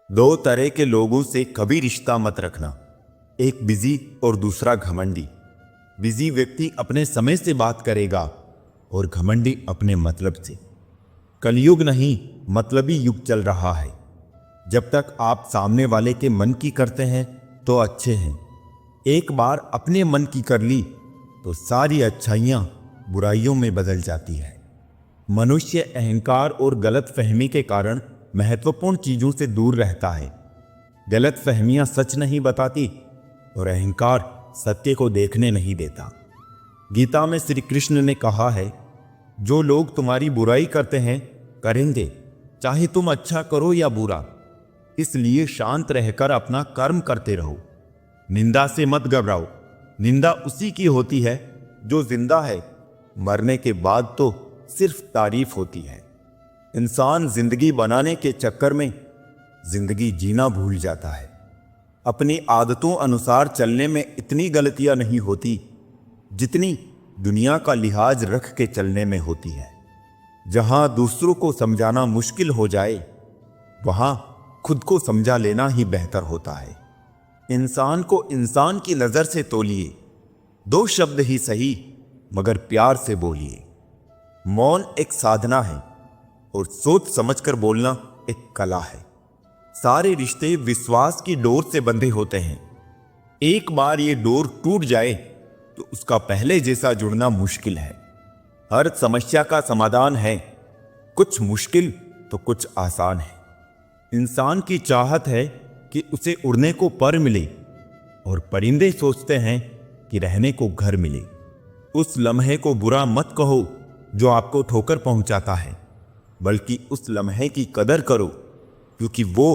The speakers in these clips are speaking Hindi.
दो तरह के लोगों से कभी रिश्ता मत रखना, एक बिजी और दूसरा घमंडी। बिजी व्यक्ति अपने समय से बात करेगा और घमंडी अपने मतलब से। कलयुग नहीं, मतलबी युग चल रहा है। जब तक आप सामने वाले के मन की करते हैं तो अच्छे हैं, एक बार अपने मन की कर ली तो सारी अच्छाइयाँ बुराइयों में बदल जाती है। मनुष्य अहंकार और गलत फहमी के कारण महत्वपूर्ण चीजों से दूर रहता है। गलत फहमियां सच नहीं बताती और अहंकार सत्य को देखने नहीं देता। गीता में श्री कृष्ण ने कहा है, जो लोग तुम्हारी बुराई करते हैं करेंगे, चाहे तुम अच्छा करो या बुरा। इसलिए शांत रहकर अपना कर्म करते रहो। निंदा से मत घबराओ, निंदा उसी की होती है जो जिंदा है। मरने के बाद तो सिर्फ तारीफ होती है। इंसान जिंदगी बनाने के चक्कर में जिंदगी जीना भूल जाता है। अपनी आदतों अनुसार चलने में इतनी गलतियां नहीं होती जितनी दुनिया का लिहाज रख के चलने में होती है। जहां दूसरों को समझाना मुश्किल हो जाए, वहां खुद को समझा लेना ही बेहतर होता है। इंसान को इंसान की नजर से तोलिए, दो शब्द ही सही मगर प्यार से बोलिए। मौन एक साधना है और सोच समझकर बोलना एक कला है। सारे रिश्ते विश्वास की डोर से बंधे होते हैं। एक बार ये डोर टूट जाए तो उसका पहले जैसा जुड़ना मुश्किल है। हर समस्या का समाधान है, कुछ मुश्किल तो कुछ आसान है। इंसान की चाहत है कि उसे उड़ने को पर मिले और परिंदे सोचते हैं कि रहने को घर मिले। उस लम्हे को बुरा मत कहो जो आपको ठोकर पहुंचाता है, बल्कि उस लम्हे की कदर करो क्योंकि वो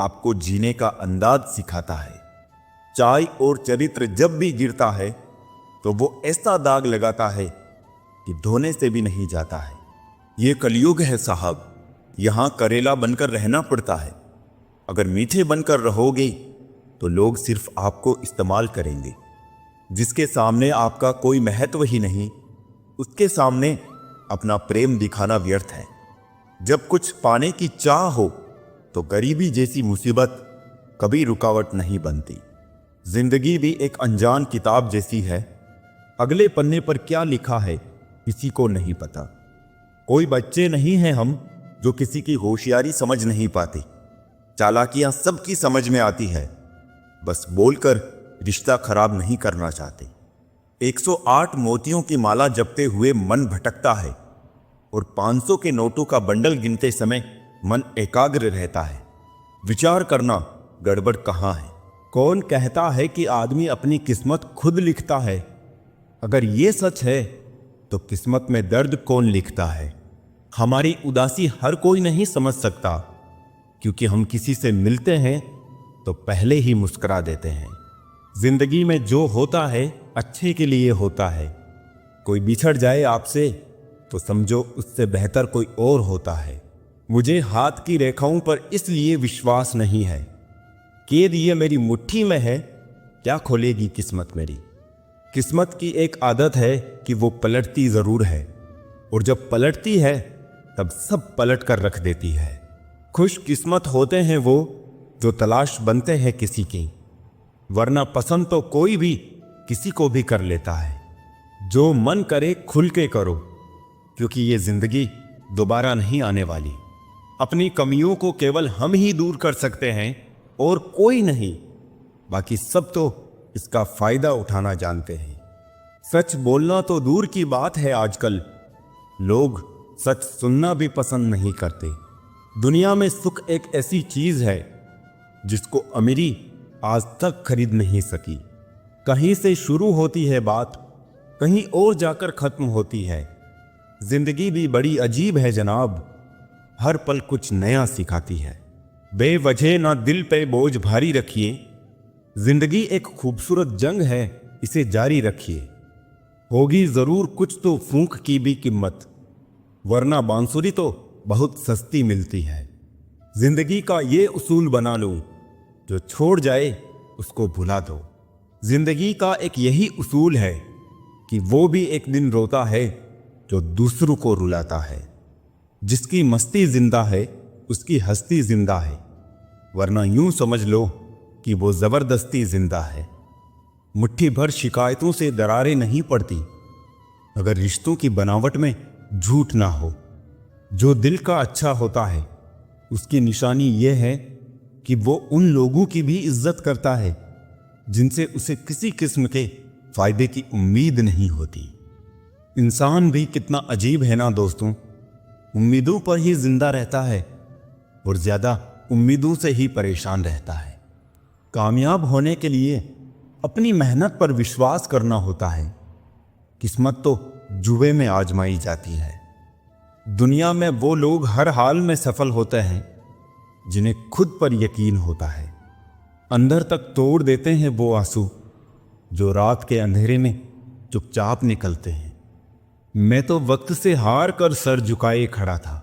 आपको जीने का अंदाज सिखाता है। चाय और चरित्र जब भी गिरता है तो वो ऐसा दाग लगाता है कि धोने से भी नहीं जाता है। ये कलयुग है साहब, यहां करेला बनकर रहना पड़ता है। अगर मीठे बनकर रहोगे तो लोग सिर्फ आपको इस्तेमाल करेंगे। जिसके सामने आपका कोई महत्व ही नहीं, उसके सामने अपना प्रेम दिखाना व्यर्थ है। जब कुछ पाने की चाह हो तो गरीबी जैसी मुसीबत कभी रुकावट नहीं बनती। जिंदगी भी एक अनजान किताब जैसी है। अगले पन्ने पर क्या लिखा है किसी को नहीं पता। कोई बच्चे नहीं हैं हम जो किसी की होशियारी समझ नहीं पाते। चालाकियां सबकी समझ में आती है, बस बोलकर रिश्ता खराब नहीं करना चाहते। 108 मोतियों की माला जपते हुए मन भटकता है और 500 के नोटों का बंडल गिनते समय मन एकाग्र रहता है। विचार करना गड़बड़ कहाँ है। कौन कहता है कि आदमी अपनी किस्मत खुद लिखता है? अगर ये सच है तो किस्मत में दर्द कौन लिखता है? हमारी उदासी हर कोई नहीं समझ सकता, क्योंकि हम किसी से मिलते हैं तो पहले ही मुस्कुरा देते हैं। जिंदगी में जो होता है अच्छे के लिए होता है। कोई बिछड़ जाए आपसे तो समझो उससे बेहतर कोई और होता है। मुझे हाथ की रेखाओं पर इसलिए विश्वास नहीं है। कैद ये मेरी मुट्ठी में है, क्या खोलेगी किस्मत मेरी। किस्मत की एक आदत है कि वो पलटती जरूर है, और जब पलटती है तब सब पलट कर रख देती है। खुशकिस्मत होते हैं वो जो तलाश बनते हैं किसी की, वरना पसंद तो कोई भी किसी को भी कर लेता है। जो मन करे खुल के करो, क्योंकि ये जिंदगी दोबारा नहीं आने वाली। अपनी कमियों को केवल हम ही दूर कर सकते हैं और कोई नहीं। बाकी सब तो इसका फायदा उठाना जानते हैं। सच बोलना तो दूर की बात है, आजकल लोग सच सुनना भी पसंद नहीं करते। दुनिया में सुख एक ऐसी चीज है जिसको अमीरी आज तक खरीद नहीं सकी। कहीं से शुरू होती है बात, कहीं और जाकर खत्म होती है। जिंदगी भी बड़ी अजीब है जनाब, हर पल कुछ नया सिखाती है। बेवजह ना दिल पे बोझ भारी रखिए। जिंदगी एक खूबसूरत जंग है, इसे जारी रखिए। होगी जरूर कुछ तो फूंक की भी कीमत, वरना बांसुरी तो बहुत सस्ती मिलती है। जिंदगी का ये उसूल बना लो, जो छोड़ जाए उसको भुला दो। जिंदगी का एक यही उसूल है कि वो भी एक दिन रोता है जो दूसरों को रुलाता है। जिसकी मस्ती जिंदा है उसकी हस्ती जिंदा है। वरना यूं समझ लो कि वो जबरदस्ती जिंदा है। मुट्ठी भर शिकायतों से दरारें नहीं पड़ती अगर रिश्तों की बनावट में झूठ ना हो। जो दिल का अच्छा होता है उसकी निशानी यह है कि वो उन लोगों की भी इज्जत करता है जिनसे उसे किसी किस्म के फायदे की उम्मीद नहीं होती। इंसान भी कितना अजीब है ना दोस्तों, उम्मीदों पर ही जिंदा रहता है और ज्यादा उम्मीदों से ही परेशान रहता है। कामयाब होने के लिए अपनी मेहनत पर विश्वास करना होता है। किस्मत तो जुए में आजमाई जाती है। दुनिया में वो लोग हर हाल में सफल होते हैं जिन्हें खुद पर यकीन होता है। अंदर तक तोड़ देते हैं वो आंसू जो रात के अंधेरे में चुपचाप निकलते हैं। मैं तो वक्त से हार कर सर झुकाए खड़ा था।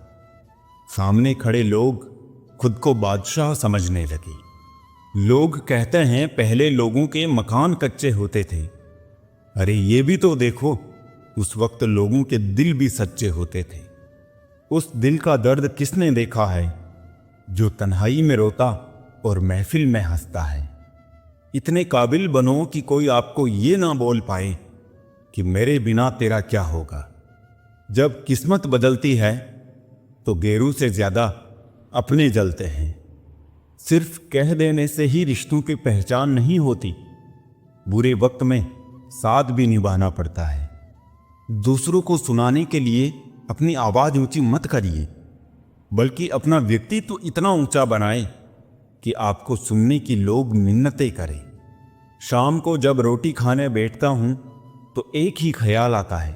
सामने खड़े लोग खुद को बादशाह समझने लगे। लोग कहते हैं पहले लोगों के मकान कच्चे होते थे। अरे ये भी तो देखो, उस वक्त लोगों के दिल भी सच्चे होते थे। उस दिल का दर्द किसने देखा है जो तन्हाई में रोता और महफिल में हंसता है। इतने काबिल बनो कि कोई आपको ये ना बोल पाए कि मेरे बिना तेरा क्या होगा। जब किस्मत बदलती है तो गेरू से ज्यादा अपने जलते हैं। सिर्फ कह देने से ही रिश्तों की पहचान नहीं होती, बुरे वक्त में साथ भी निभाना पड़ता है। दूसरों को सुनाने के लिए अपनी आवाज ऊंची मत करिए, बल्कि अपना व्यक्तित्व इतना ऊंचा बनाए कि आपको सुनने की लोग मिन्नतें करें। शाम को जब रोटी खाने बैठता हूं तो एक ही ख्याल आता है,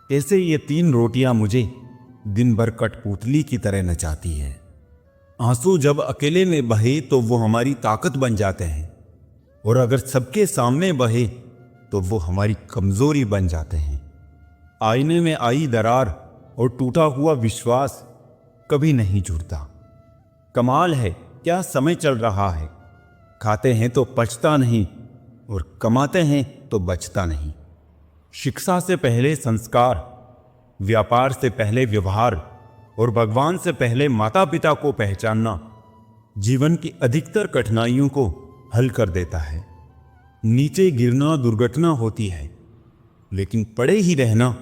कैसे ये 3 रोटियां मुझे दिन भर कठपुतली की तरह नचाती है। आंसू जब अकेले में बहे तो वो हमारी ताकत बन जाते हैं, और अगर सबके सामने बहे तो वो हमारी कमजोरी बन जाते हैं। आईने में आई दरार और टूटा हुआ विश्वास कभी नहीं जुड़ता। कमाल है क्या समय चल रहा है। खाते हैं तो पचता नहीं और कमाते हैं तो बचता नहीं। शिक्षा से पहले संस्कार, व्यापार से पहले व्यवहार और भगवान से पहले माता पिता को पहचानना जीवन की अधिकतर कठिनाइयों को हल कर देता है। नीचे गिरना दुर्घटना होती है, लेकिन पड़े ही रहना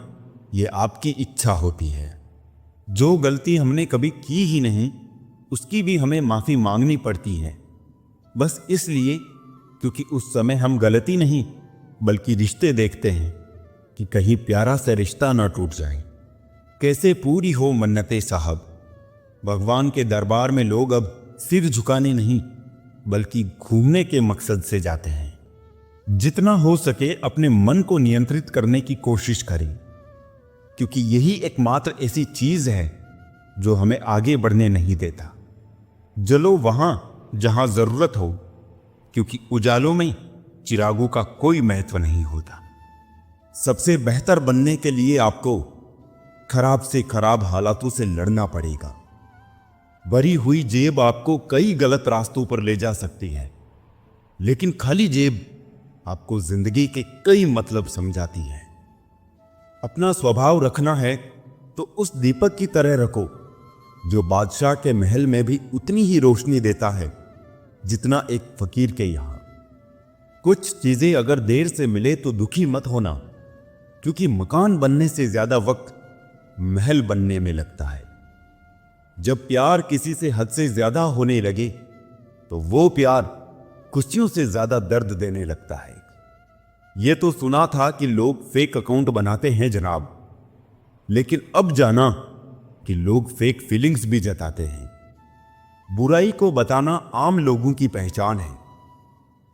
ये आपकी इच्छा होती है। जो गलती हमने कभी की ही नहीं उसकी भी हमें माफी मांगनी पड़ती है, बस इसलिए क्योंकि उस समय हम गलती नहीं बल्कि रिश्ते देखते हैं कि कहीं प्यारा सा रिश्ता ना टूट जाए। कैसे पूरी हो मन्नतें साहब। भगवान के दरबार में लोग अब सिर झुकाने नहीं बल्कि घूमने के मकसद से जाते हैं। जितना हो सके अपने मन को नियंत्रित करने की कोशिश करें, क्योंकि यही एकमात्र ऐसी चीज है जो हमें आगे बढ़ने नहीं देता। जलो वहां जहां जरूरत हो, क्योंकि उजालों में चिरागों का कोई महत्व नहीं होता। सबसे बेहतर बनने के लिए आपको खराब से खराब हालातों से लड़ना पड़ेगा। भरी हुई जेब आपको कई गलत रास्तों पर ले जा सकती है, लेकिन खाली जेब आपको जिंदगी के कई मतलब समझाती है। अपना स्वभाव रखना है तो उस दीपक की तरह रखो जो बादशाह के महल में भी उतनी ही रोशनी देता है जितना एक फकीर के यहां। कुछ चीजें अगर देर से मिले तो दुखी मत होना, क्योंकि मकान बनने से ज्यादा वक्त महल बनने में लगता है। जब प्यार किसी से हद से ज्यादा होने लगे तो वो प्यार खुशियों से ज्यादा दर्द देने लगता है। ये तो सुना था कि लोग फेक अकाउंट बनाते हैं जनाब, लेकिन अब जाना कि लोग फेक फीलिंग्स भी जताते हैं। बुराई को बताना आम लोगों की पहचान है,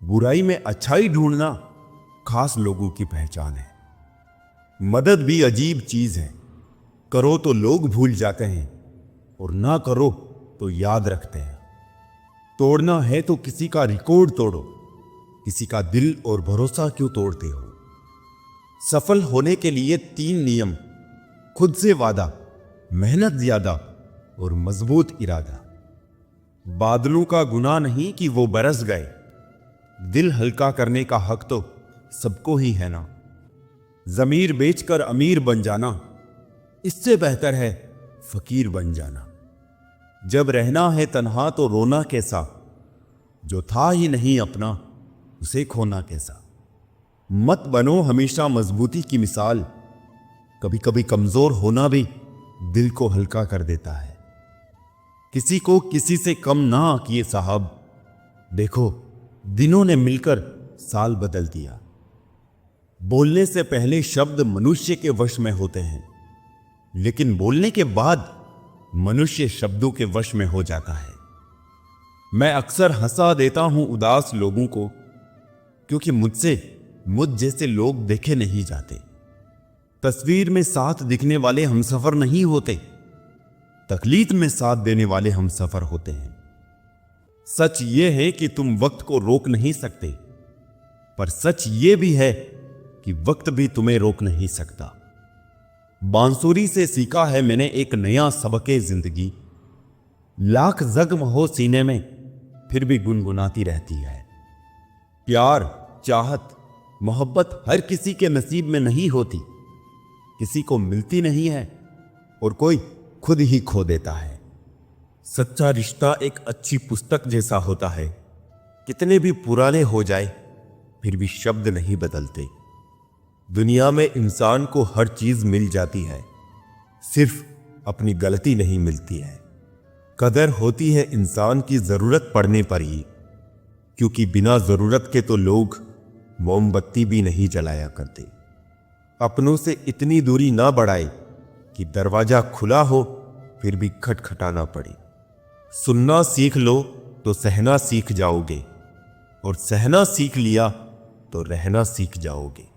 बुराई में अच्छाई ढूंढना खास लोगों की पहचान है। मदद भी अजीब चीज है, करो तो लोग भूल जाते हैं और ना करो तो याद रखते हैं। तोड़ना है तो किसी का रिकॉर्ड तोड़ो, किसी का दिल और भरोसा क्यों तोड़ते हो। सफल होने के लिए 3 नियम: खुद से वादा, मेहनत ज्यादा और मजबूत इरादा। बादलों का गुनाह नहीं कि वो बरस गए, दिल हल्का करने का हक तो सबको ही है ना। जमीर बेचकर अमीर बन जाना इससे बेहतर है फकीर बन जाना। जब रहना है तन्हा तो रोना कैसा, जो था ही नहीं अपना उसे खोना कैसा। मत बनो हमेशा मजबूती की मिसाल, कभी कभी कमजोर होना भी दिल को हल्का कर देता है। किसी को किसी से कम ना किए साहब, देखो दिनों ने मिलकर साल बदल दिया। बोलने से पहले शब्द मनुष्य के वश में होते हैं, लेकिन बोलने के बाद मनुष्य शब्दों के वश में हो जाता है। मैं अक्सर हंसा देता हूं उदास लोगों को, क्योंकि मुझसे मुझ जैसे लोग देखे नहीं जाते। तस्वीर में साथ दिखने वाले हमसफर नहीं होते, तकलीफ में साथ देने वाले हमसफर होते हैं। सच ये है कि तुम वक्त को रोक नहीं सकते, पर सच ये भी है कि वक्त भी तुम्हें रोक नहीं सकता। बांसुरी से सीखा है मैंने एक नया सबके जिंदगी, लाख जख्म हो सीने में फिर भी गुनगुनाती रहती है। प्यार, चाहत, मोहब्बत हर किसी के नसीब में नहीं होती, किसी को मिलती नहीं है और कोई खुद ही खो देता है। सच्चा रिश्ता एक अच्छी पुस्तक जैसा होता है, कितने भी पुराने हो जाए फिर भी शब्द नहीं बदलते। दुनिया में इंसान को हर चीज मिल जाती है, सिर्फ अपनी गलती नहीं मिलती है। कदर होती है इंसान की जरूरत पड़ने पर ही, क्योंकि बिना जरूरत के तो लोग मोमबत्ती भी नहीं जलाया करते। अपनों से इतनी दूरी ना बढ़ाए कि दरवाजा खुला हो फिर भी खटखटाना पड़े। सुनना सीख लो तो सहना सीख जाओगे, और सहना सीख लिया तो रहना सीख जाओगे।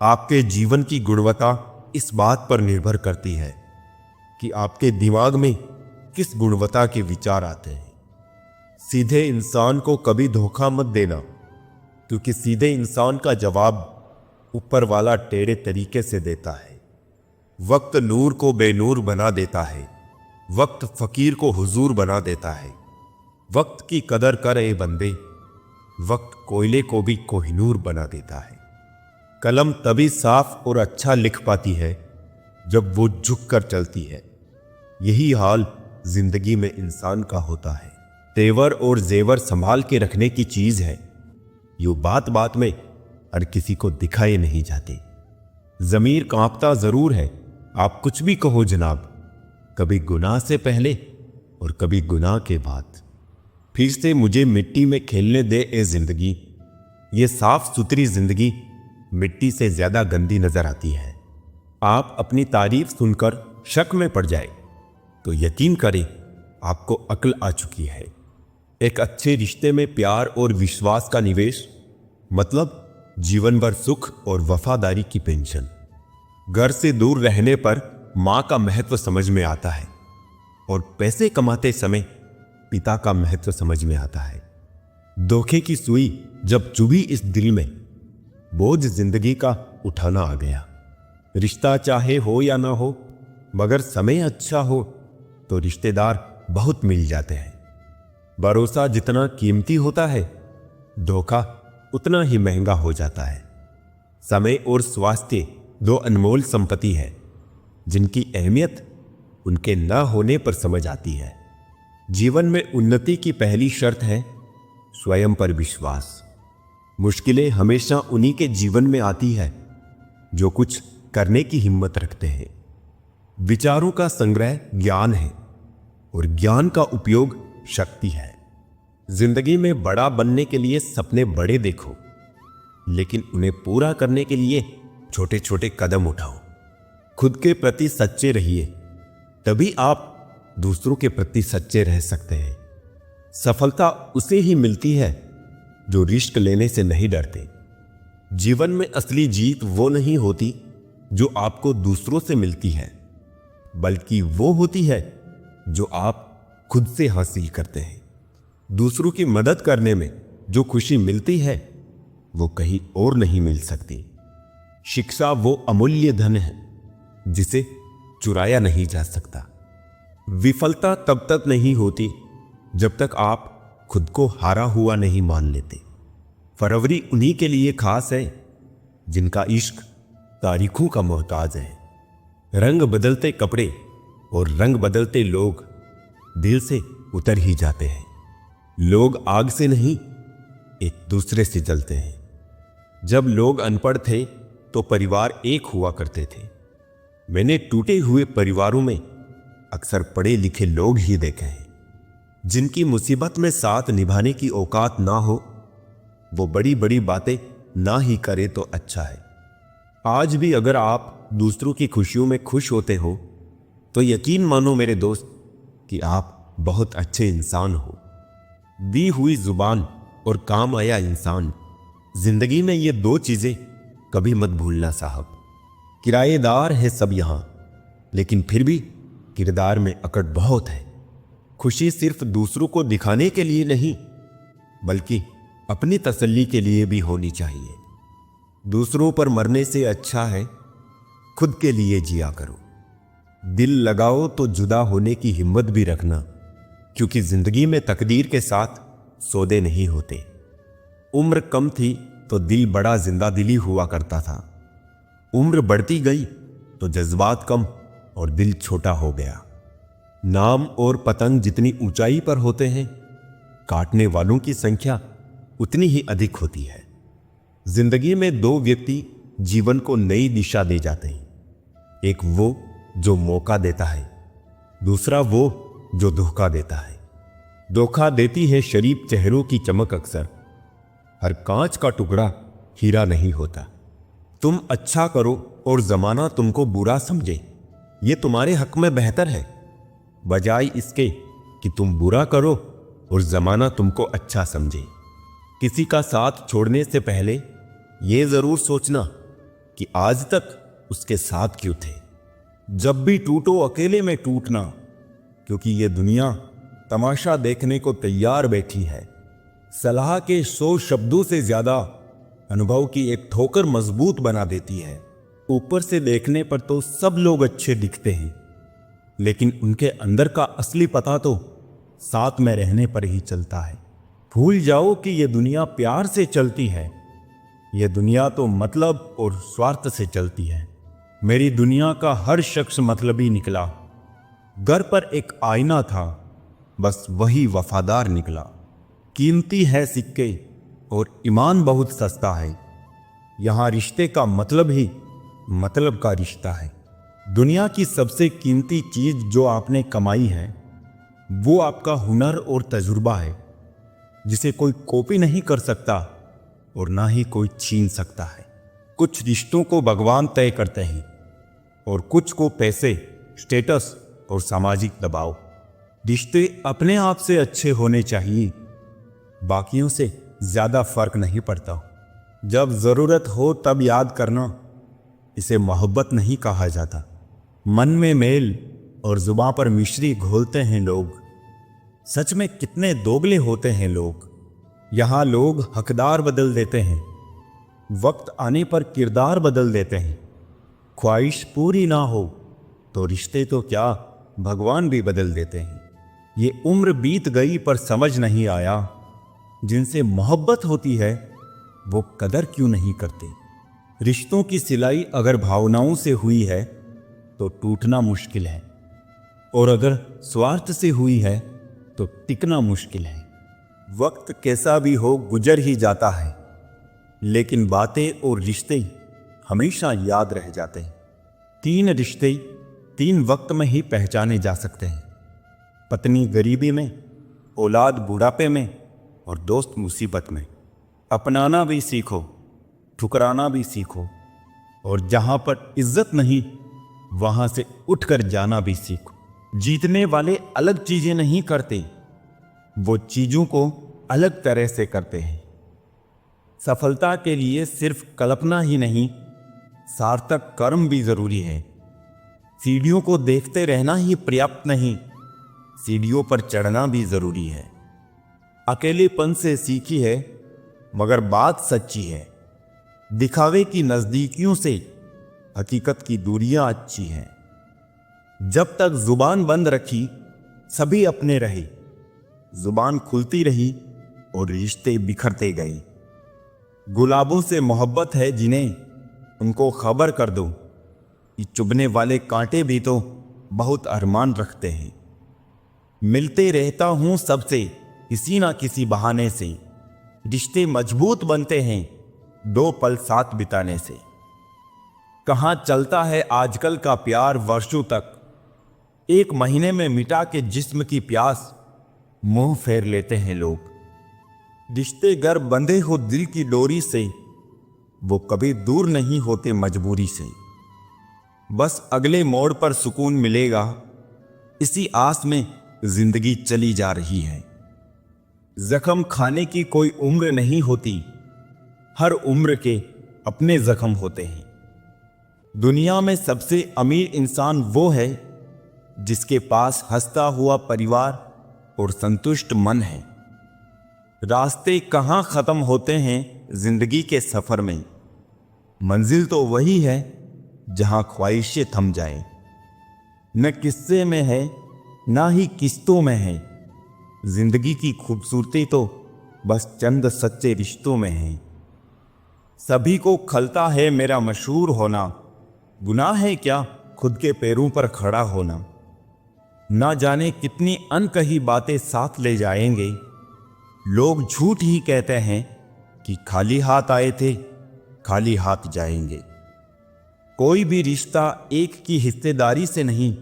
आपके जीवन की गुणवत्ता इस बात पर निर्भर करती है कि आपके दिमाग में किस गुणवत्ता के विचार आते हैं। सीधे इंसान को कभी धोखा मत देना, क्योंकि सीधे इंसान का जवाब ऊपर वाला टेढ़े तरीके से देता है। वक्त नूर को बेनूर बना देता है, वक्त फकीर को हुजूर बना देता है। वक्त की कदर कर ए बंदे, वक्त कोयले को भी कोहिनूर बना देता है। कलम तभी साफ और अच्छा लिख पाती है जब वो झुक कर चलती है। यही हाल जिंदगी में इंसान का होता है। तेवर और जेवर संभाल के रखने की चीज है, यो बात बात में हर किसी को दिखाए नहीं जाते। जमीर कांपता जरूर है, आप कुछ भी कहो जनाब, कभी गुनाह से पहले और कभी गुनाह के बाद। फिर से मुझे मिट्टी में खेलने दे ए जिंदगी, ये साफ सुथरी जिंदगी मिट्टी से ज्यादा गंदी नजर आती है। आप अपनी तारीफ सुनकर शक में पड़ जाए तो यकीन करें आपको अक्ल आ चुकी है। एक अच्छे रिश्ते में प्यार और विश्वास का निवेश मतलब जीवन भर सुख और वफादारी की पेंशन। घर से दूर रहने पर मां का महत्व समझ में आता है, और पैसे कमाते समय पिता का महत्व समझ में आता है। धोखे की सुई जब चुभी इस दिल में, बोझ जिंदगी का उठाना आ गया। रिश्ता चाहे हो या ना हो, मगर समय अच्छा हो तो रिश्तेदार बहुत मिल जाते हैं। भरोसा जितना कीमती होता है, धोखा उतना ही महंगा हो जाता है। समय और स्वास्थ्य दो अनमोल संपत्ति है, जिनकी अहमियत उनके ना होने पर समझ आती है। जीवन में उन्नति की पहली शर्त है स्वयं पर विश्वास। मुश्किलें हमेशा उन्हीं के जीवन में आती है जो कुछ करने की हिम्मत रखते हैं। विचारों का संग्रह ज्ञान है, और ज्ञान का उपयोग शक्ति है। जिंदगी में बड़ा बनने के लिए सपने बड़े देखो, लेकिन उन्हें पूरा करने के लिए छोटे छोटे कदम उठाओ। खुद के प्रति सच्चे रहिए, तभी आप दूसरों के प्रति सच्चे रह सकते हैं। सफलता उसे ही मिलती है जो रिस्क लेने से नहीं डरते। जीवन में असली जीत वो नहीं होती जो आपको दूसरों से मिलती है, बल्कि वो होती है जो आप खुद से हासिल करते हैं। दूसरों की मदद करने में जो खुशी मिलती है वो कहीं और नहीं मिल सकती। शिक्षा वो अमूल्य धन है जिसे चुराया नहीं जा सकता। विफलता तब तक नहीं होती जब तक आप खुद को हारा हुआ नहीं मान लेते। फरवरी उन्हीं के लिए खास है जिनका इश्क तारीखों का मोहताज है। रंग बदलते कपड़े और रंग बदलते लोग दिल से उतर ही जाते हैं। लोग आग से नहीं, एक दूसरे से जलते हैं। जब लोग अनपढ़ थे तो परिवार एक हुआ करते थे। मैंने टूटे हुए परिवारों में अक्सर पढ़े लिखे लोग ही देखे हैं। जिनकी मुसीबत में साथ निभाने की औकात ना हो, वो बड़ी बड़ी बातें ना ही करे तो अच्छा है। आज भी अगर आप दूसरों की खुशियों में खुश होते हो तो यकीन मानो मेरे दोस्त कि आप बहुत अच्छे इंसान हो। दी हुई जुबान और काम आया इंसान, जिंदगी में ये दो चीजें कभी मत भूलना साहब। किराएदार है सब यहां, लेकिन फिर भी किरदार में अकड़ बहुत है। खुशी सिर्फ दूसरों को दिखाने के लिए नहीं, बल्कि अपनी तसल्ली के लिए भी होनी चाहिए। दूसरों पर मरने से अच्छा है खुद के लिए जिया करो। दिल लगाओ तो जुदा होने की हिम्मत भी रखना, क्योंकि जिंदगी में तकदीर के साथ सौदे नहीं होते। उम्र कम थी तो दिल बड़ा जिंदा दिली हुआ करता था। उम्र बढ़ती गई तो जज्बात कम और दिल छोटा हो गया। नाम और पतंग जितनी ऊंचाई पर होते हैं, काटने वालों की संख्या उतनी ही अधिक होती है। जिंदगी में दो व्यक्ति जीवन को नई दिशा दे जाते हैं। एक वो जो मौका देता है, दूसरा वो जो धोखा देता है। धोखा देती है शरीफ चेहरों की चमक अक्सर। हर कांच का टुकड़ा हीरा नहीं होता। तुम अच्छा करो और जमाना तुमको बुरा समझे, ये तुम्हारे हक में बेहतर है, बजाय इसके कि तुम बुरा करो और जमाना तुमको अच्छा समझे। किसी का साथ छोड़ने से पहले ये जरूर सोचना कि आज तक उसके साथ क्यों थे। जब भी टूटो अकेले में टूटना, क्योंकि ये दुनिया तमाशा देखने को तैयार बैठी है। सलाह के 100 शब्दों से ज्यादा अनुभव की एक ठोकर मजबूत बना देती है। ऊपर से देखने पर तो सब लोग अच्छे दिखते हैं, लेकिन उनके अंदर का असली पता तो साथ में रहने पर ही चलता है। भूल जाओ कि ये दुनिया प्यार से चलती है, ये दुनिया तो मतलब और स्वार्थ से चलती है। मेरी दुनिया का हर शख्स मतलबी निकला। घर पर एक आईना था, बस वही वफादार निकला। कीमती है सिक्के और ईमान बहुत सस्ता है। यहां रिश्ते का मतलब ही मतलब का रिश्ता है। दुनिया की सबसे कीमती चीज जो आपने कमाई है, वो आपका हुनर और तजुर्बा है, जिसे कोई कॉपी नहीं कर सकता और ना ही कोई छीन सकता है। कुछ रिश्तों को भगवान तय करते हैं और कुछ को पैसे, स्टेटस और सामाजिक दबाव। रिश्ते अपने आप से अच्छे होने चाहिए, बाकियों से ज्यादा फर्क नहीं पड़ता। जब जरूरत हो तब याद करना, इसे मोहब्बत नहीं कहा जाता। मन में मेल और जुबां पर मिश्री घोलते हैं लोग। सच में कितने दोगले होते हैं लोग। यहां लोग हकदार बदल देते हैं, वक्त आने पर किरदार बदल देते हैं। ख्वाहिश पूरी ना हो तो रिश्ते तो क्या, भगवान भी बदल देते हैं। ये उम्र बीत गई पर समझ नहीं आया, जिनसे मोहब्बत होती है वो कदर क्यों नहीं करते। रिश्तों की सिलाई अगर भावनाओं से हुई है तो टूटना मुश्किल है, और अगर स्वार्थ से हुई है तो टिकना मुश्किल है। वक्त कैसा भी हो गुजर ही जाता है, लेकिन बातें और रिश्ते हमेशा याद रह जाते हैं। 3 रिश्ते 3 वक्त में ही पहचाने जा सकते हैं। पत्नी गरीबी में, औलाद बुढ़ापे में और दोस्त मुसीबत में। अपनाना भी सीखो, ठुकराना भी सीखो, और जहां पर इज्जत नहीं वहां से उठकर जाना भी सीखो। जीतने वाले अलग चीजें नहीं करते, वो चीजों को अलग तरह से करते हैं। सफलता के लिए सिर्फ कल्पना ही नहीं, सार्थक कर्म भी जरूरी है। सीढ़ियों को देखते रहना ही पर्याप्त नहीं, सीढ़ियों पर चढ़ना भी जरूरी है। अकेलेपन से सीखी है, मगर बात सच्ची है। दिखावे की नजदीकियों से हकीकत की दूरियां अच्छी हैं। जब तक जुबान बंद रखी सभी अपने रहे, जुबान खुलती रही और रिश्ते बिखरते गए। गुलाबों से मोहब्बत है जिन्हें, उनको खबर कर दो कि चुभने वाले कांटे भी तो बहुत अरमान रखते हैं। मिलते रहता हूं सबसे किसी ना किसी बहाने से। रिश्ते मजबूत बनते हैं दो पल साथ बिताने से। कहाँ चलता है आजकल का प्यार वर्षों तक, एक महीने में मिटा के जिस्म की प्यास मुंह फेर लेते हैं लोग। रिश्ते गर बंधे हो दिल की डोरी से, वो कभी दूर नहीं होते मजबूरी से। बस अगले मोड़ पर सुकून मिलेगा, इसी आस में जिंदगी चली जा रही है। जख्म खाने की कोई उम्र नहीं होती, हर उम्र के अपने जख्म होते हैं। दुनिया में सबसे अमीर इंसान वो है जिसके पास हंसता हुआ परिवार और संतुष्ट मन है। रास्ते कहाँ खत्म होते हैं जिंदगी के सफर में, मंजिल तो वही है जहां ख्वाहिशें थम जाए। न किस्से में है ना ही किस्तों में है, जिंदगी की खूबसूरती तो बस चंद सच्चे रिश्तों में है। सभी को खलता है मेरा मशहूर होना, गुनाह है क्या खुद के पैरों पर खड़ा होना। ना जाने कितनी अनकही बातें साथ ले जाएंगे, लोग झूठ ही कहते हैं कि खाली हाथ आए थे खाली हाथ जाएंगे। कोई भी रिश्ता एक की हिस्सेदारी से नहीं,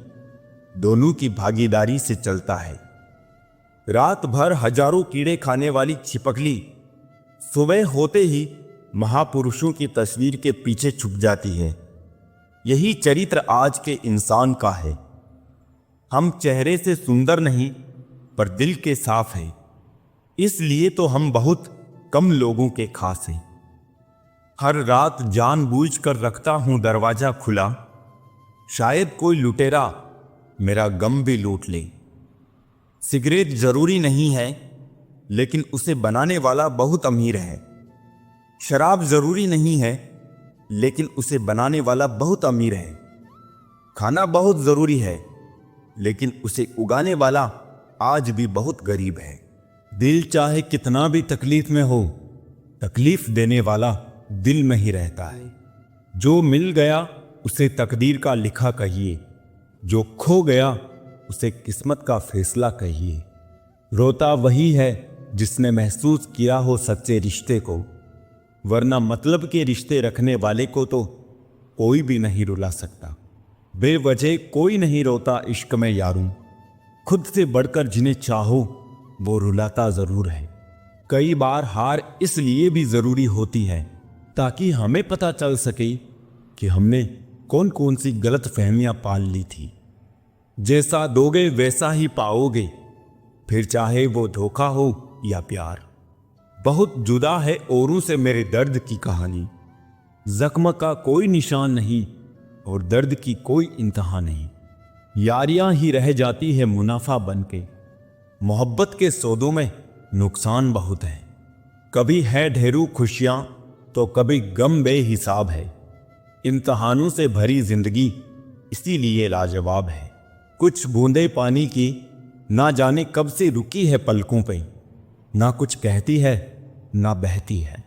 दोनों की भागीदारी से चलता है। रात भर हजारों कीड़े खाने वाली छिपकली सुबह होते ही महापुरुषों की तस्वीर के पीछे छुप जाती है। यही चरित्र आज के इंसान का है। हम चेहरे से सुंदर नहीं पर दिल के साफ है, इसलिए तो हम बहुत कम लोगों के खास हैं। हर रात जानबूझकर रखता हूं दरवाजा खुला, शायद कोई लुटेरा मेरा गम भी लूट ले। सिगरेट जरूरी नहीं है लेकिन उसे बनाने वाला बहुत अमीर है। शराब जरूरी नहीं है लेकिन उसे बनाने वाला बहुत अमीर है। खाना बहुत जरूरी है लेकिन उसे उगाने वाला आज भी बहुत गरीब है। दिल चाहे कितना भी तकलीफ में हो, तकलीफ देने वाला दिल में ही रहता है। जो मिल गया उसे तकदीर का लिखा कहिए, जो खो गया उसे किस्मत का फैसला कहिए। रोता वही है जिसने महसूस किया हो सच्चे रिश्ते को, वरना मतलब के रिश्ते रखने वाले को तो कोई भी नहीं रुला सकता। बेवजह कोई नहीं रोता इश्क में यारूं, खुद से बढ़कर जिन्हें चाहो वो रुलाता जरूर है। कई बार हार इसलिए भी जरूरी होती है ताकि हमें पता चल सके कि हमने कौन कौन सी गलत फहमियां पाल ली थी। जैसा दोगे वैसा ही पाओगे, फिर चाहे वो धोखा हो या प्यार। बहुत जुदा है औरों से मेरे दर्द की कहानी, जख्म का कोई निशान नहीं और दर्द की कोई इंतहा नहीं। यारियां ही रह जाती है मुनाफा बनके, मोहब्बत के सौदों में नुकसान बहुत है। कभी है ढेरों खुशियां तो कभी गम बेहिसाब है। इम्तहानों से भरी जिंदगी इसीलिए लाजवाब है। कुछ बूंदे पानी की ना जाने कब से रुकी है पलकों पे, ना कुछ कहती है ना बहती है।